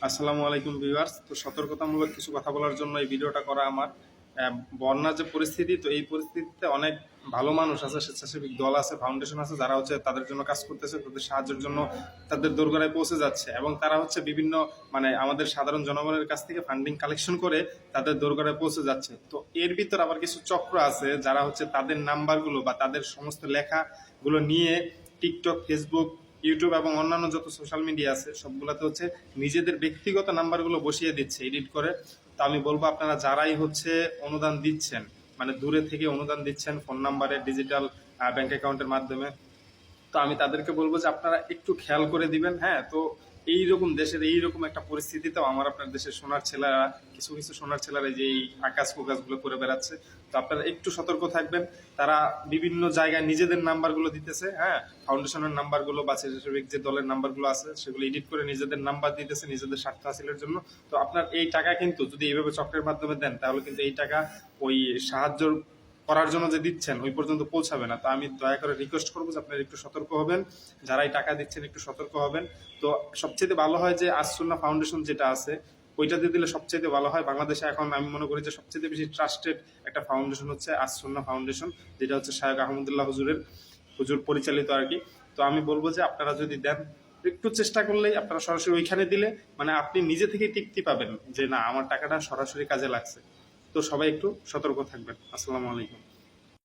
আসসালামু আলাইকুম ভিউয়ার্স। তো সতর্কতামূলক কিছু কথা বলার জন্য এই ভিডিওটা করা আমার। বন্যার যে পরিস্থিতি, তো এই পরিস্থিতিতে অনেক ভালো মানুষ আছে, স্বেচ্ছাসেবী দল আছে, ফাউন্ডেশন আছে, যারা হচ্ছে তাদের জন্য কাজ করতেছে, তাদের সাহায্যের জন্য তাদের দোরগোড়ায় পৌঁছে যাচ্ছে এবং তারা হচ্ছে বিভিন্ন আমাদের সাধারণ জনগণের কাছ থেকে ফান্ডিং কালেকশন করে তাদের দোরগোড়ায় পৌঁছে যাচ্ছে। তো এর ভিতর আবার কিছু চক্র আছে যারা হচ্ছে তাদের নাম্বারগুলো বা তাদের সমস্ত লেখাগুলো নিয়ে টিকটক, ফেসবুক, ইউটিউব এবং অন্যান্য যত সোশ্যাল মিডিয়া আছে সবগুলোতে হচ্ছে নিজেদের ব্যক্তিগত নাম্বারগুলো বসিয়ে দিচ্ছে এডিট করে। তো আমি বলবো, আপনারা যারাই হচ্ছে অনুদান দিচ্ছেন, দূরে থেকে অনুদান দিচ্ছেন ফোন নাম্বারে, ডিজিটাল ব্যাংক অ্যাকাউন্টের মাধ্যমে, তো আমি তাদেরকে বলবো যে আপনারা একটু খেয়াল করে দিবেন। হ্যাঁ, তো এইরকম দেশের এইরকম একটা পরিস্থিতিতেও আমার আপনার দেশের সোনার ছেলেরা, কিছু কিছু সোনার ছেলেরা যে এই আকাশ কুকাশগুলো করে বেড়াচ্ছে, তো আপনারা একটু সতর্ক থাকবেন। তারা বিভিন্ন জায়গায় নিজেদের নাম্বারগুলো দিতেছে, হ্যাঁ, ফাউন্ডেশনের নাম্বারগুলো বা স্বেচ্ছাসেবিক যে দলের নাম্বারগুলো আছে সেগুলো এডিট করে নিজেদের নাম্বার দিতেছে নিজেদের স্বার্থ হাসিলের জন্য। তো আপনার এই টাকা কিন্তু যদি এইভাবে চক্রের মাধ্যমে দেন, তাহলে কিন্তু এই টাকা ওই সাহায্য করার জন্য যে দিচ্ছেন ওই পর্যন্ত পৌঁছাবে না। তো আমি দয়া করে রিকোয়েস্ট করবো যে আপনারা একটু সতর্ক হবেন, যারাই টাকা দিচ্ছেন একটু সতর্ক হবেন। তো সবচেয়ে ভালো হয় যে আসসুন্নাহ ফাউন্ডেশন যেটা আছে ওইটাতে দিলে সবচেয়ে ভালো হয়। বাংলাদেশে এখন আমি মনে করি যে সবচেয়ে বেশি ট্রাস্টেড একটা ফাউন্ডেশন হচ্ছে আসসুন্নাহ ফাউন্ডেশন, যেটা হচ্ছে শায়খ আহমদুল্লাহ হুজুর পরিচালিত আর কি। তো আমি বলবো যে আপনারা যদি দেন, একটু চেষ্টা করলেই আপনারা সরাসরি ওইখানে দিলে আপনি নিজে থেকেই তৃপ্তি পাবেন যে না, আমার টাকাটা সরাসরি কাজে লাগছে। তো সবাই একটু সতর্ক থাকবেন। আসসালামু আলাইকুম।